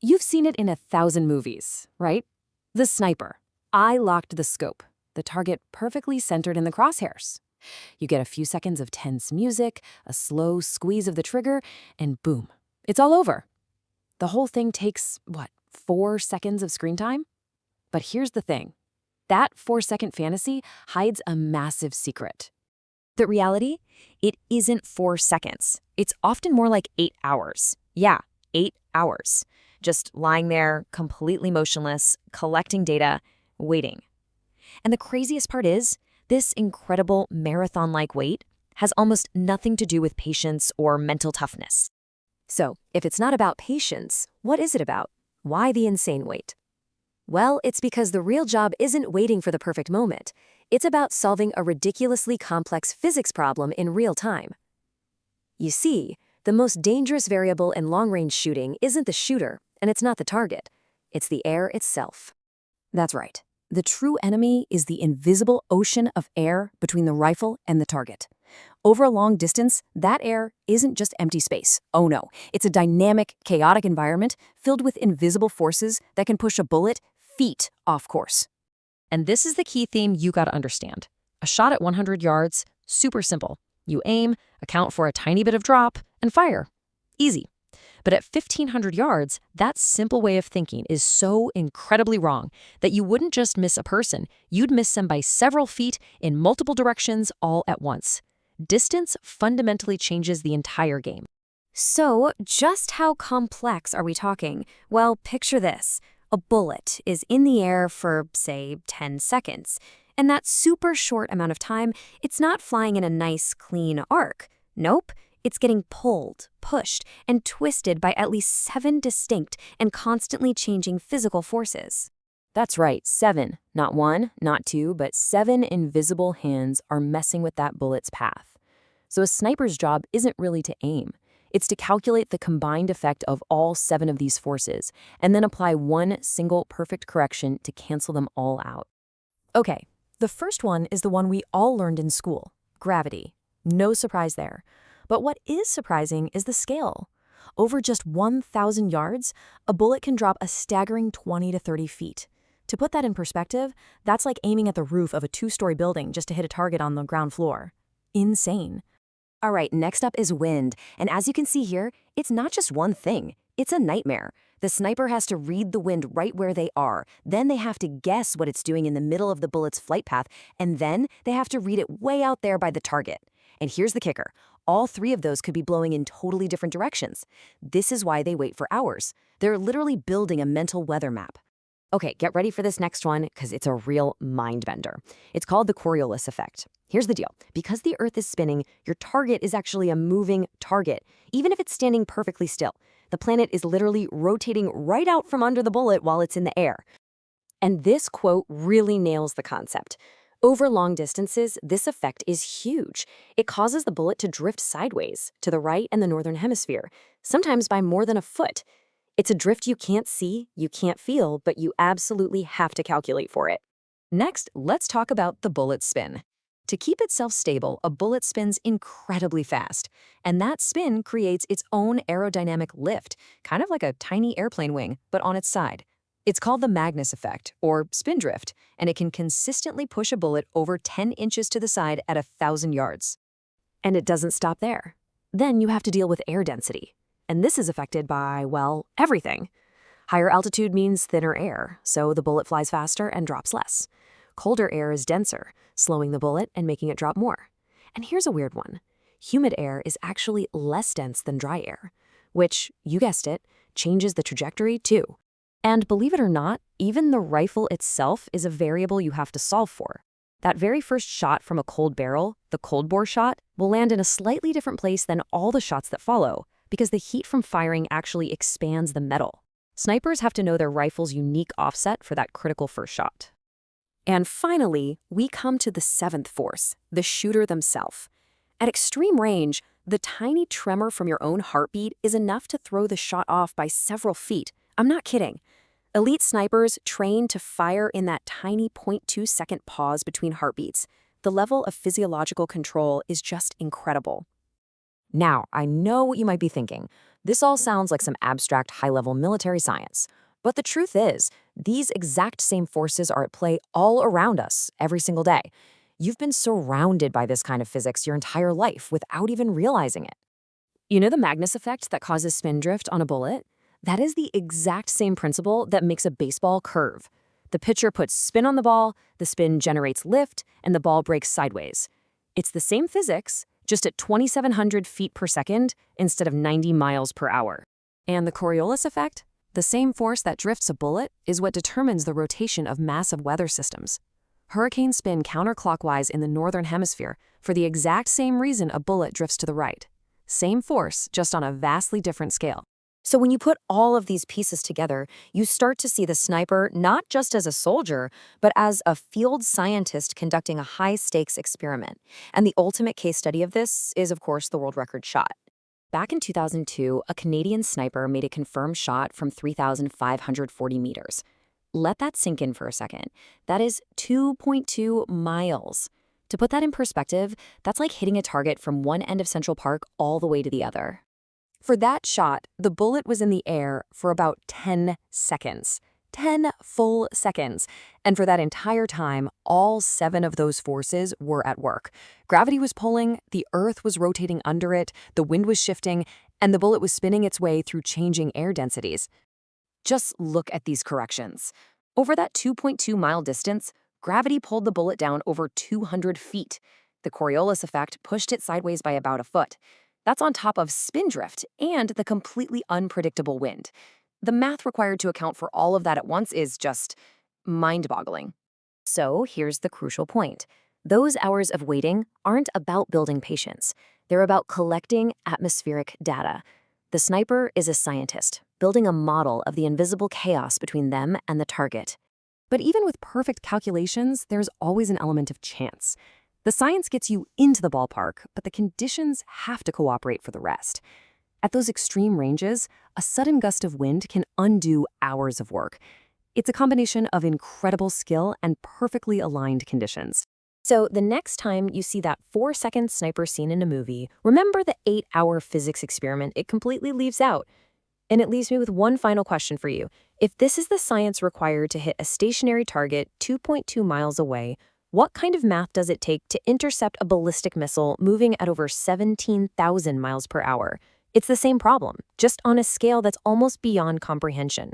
You've seen it in 1,000 movies, right? The sniper. I locked the scope, the target perfectly centered in the crosshairs. You get a few seconds of tense music, a slow squeeze of the trigger, and boom, it's all over. The whole thing takes, 4 seconds of screen time? But here's the thing. That 4-second fantasy hides a massive secret. The reality? It isn't 4 seconds. It's often more like 8 hours. Yeah, 8 hours. Just lying there, completely motionless, collecting data, waiting. And the craziest part is, this incredible marathon-like wait has almost nothing to do with patience or mental toughness. So, if it's not about patience, what is it about? Why the insane wait? Well, it's because the real job isn't waiting for the perfect moment. It's about solving a ridiculously complex physics problem in real time. You see, the most dangerous variable in long-range shooting isn't the shooter, and it's not the target. It's the air itself. That's right. The true enemy is the invisible ocean of air between the rifle and the target. Over a long distance, that air isn't just empty space. Oh no, it's a dynamic, chaotic environment filled with invisible forces that can push a bullet feet off course. And this is the key theme you gotta understand. A shot at 100 yards, super simple. You aim, account for a tiny bit of drop, and fire. Easy. But at 1,500 yards, that simple way of thinking is so incredibly wrong that you wouldn't just miss a person, you'd miss them by several feet in multiple directions all at once. Distance fundamentally changes the entire game. So, just how complex are we talking? Well, picture this. A bullet is in the air for, say, 10 seconds. And that super short amount of time, it's not flying in a nice, clean arc. Nope. It's getting pulled, pushed, and twisted by at least 7 distinct and constantly changing physical forces. That's right, 7. Not 1, not 2, but 7 invisible hands are messing with that bullet's path. So a sniper's job isn't really to aim. It's to calculate the combined effect of all 7 of these forces, and then apply one single perfect correction to cancel them all out. Okay, the first one is the one we all learned in school, gravity. No surprise there. But what is surprising is the scale. Over just 1,000 yards, a bullet can drop a staggering 20 to 30 feet. To put that in perspective, that's like aiming at the roof of a 2-story building just to hit a target on the ground floor. Insane. All right, next up is wind. And as you can see here, it's not just one thing. It's a nightmare. The sniper has to read the wind right where they are. Then they have to guess what it's doing in the middle of the bullet's flight path. And then they have to read it way out there by the target. And here's the kicker. All 3 of those could be blowing in totally different directions. This is why they wait for hours. They're literally building a mental weather map. Okay, get ready for this next one because it's a real mind bender. It's called the Coriolis effect. Here's the deal. Because the Earth is spinning, your target is actually a moving target, even if it's standing perfectly still. The planet is literally rotating right out from under the bullet while it's in the air. And this quote really nails the concept. Over long distances, this effect is huge. It causes the bullet to drift sideways to the right and the northern hemisphere, sometimes by more than a foot. It's a drift you can't see, you can't feel, but you absolutely have to calculate for it. Next, let's talk about the bullet spin. To keep itself stable, a bullet spins incredibly fast, and that spin creates its own aerodynamic lift, kind of like a tiny airplane wing, but on its side. It's called the Magnus effect, or spin drift, and it can consistently push a bullet over 10 inches to the side at 1,000 yards. And it doesn't stop there. Then you have to deal with air density. And this is affected by, well, everything. Higher altitude means thinner air, so the bullet flies faster and drops less. Colder air is denser, slowing the bullet and making it drop more. And here's a weird one. Humid air is actually less dense than dry air, which, you guessed it, changes the trajectory too. And believe it or not, even the rifle itself is a variable you have to solve for. That very first shot from a cold barrel, the cold bore shot, will land in a slightly different place than all the shots that follow, because the heat from firing actually expands the metal. Snipers have to know their rifle's unique offset for that critical first shot. And finally, we come to the 7th force, the shooter themselves. At extreme range, the tiny tremor from your own heartbeat is enough to throw the shot off by several feet. I'm not kidding. Elite snipers train to fire in that tiny 0.2-second pause between heartbeats. The level of physiological control is just incredible. Now, I know what you might be thinking. This all sounds like some abstract, high-level military science. But the truth is, these exact same forces are at play all around us every single day. You've been surrounded by this kind of physics your entire life without even realizing it. You know the Magnus effect that causes spin drift on a bullet? That is the exact same principle that makes a baseball curve. The pitcher puts spin on the ball, the spin generates lift, and the ball breaks sideways. It's the same physics, just at 2,700 feet per second instead of 90 miles per hour. And the Coriolis effect? The same force that drifts a bullet is what determines the rotation of massive weather systems. Hurricanes spin counterclockwise in the northern hemisphere for the exact same reason a bullet drifts to the right. Same force, just on a vastly different scale. So when you put all of these pieces together, you start to see the sniper not just as a soldier, but as a field scientist conducting a high-stakes experiment. And the ultimate case study of this is, of course, the world record shot. Back in 2002, a Canadian sniper made a confirmed shot from 3,540 meters. Let that sink in for a second. That is 2.2 miles. To put that in perspective, that's like hitting a target from one end of Central Park all the way to the other. For that shot, the bullet was in the air for about 10 seconds. 10 full seconds. And for that entire time, all 7 of those forces were at work. Gravity was pulling, the Earth was rotating under it, the wind was shifting, and the bullet was spinning its way through changing air densities. Just look at these corrections. Over that 2.2-mile distance, gravity pulled the bullet down over 200 feet. The Coriolis effect pushed it sideways by about a foot. That's on top of spin drift and the completely unpredictable wind. The math required to account for all of that at once is just mind-boggling. So here's the crucial point. Those hours of waiting aren't about building patience. They're about collecting atmospheric data. The sniper is a scientist, building a model of the invisible chaos between them and the target. But even with perfect calculations, there's always an element of chance. The science gets you into the ballpark, but the conditions have to cooperate for the rest. At those extreme ranges, a sudden gust of wind can undo hours of work. It's a combination of incredible skill and perfectly aligned conditions. So the next time you see that 4-second sniper scene in a movie, remember the 8-hour physics experiment it completely leaves out. And it leaves me with one final question for you. If this is the science required to hit a stationary target 2.2 miles away, what kind of math does it take to intercept a ballistic missile moving at over 17,000 miles per hour? It's the same problem, just on a scale that's almost beyond comprehension.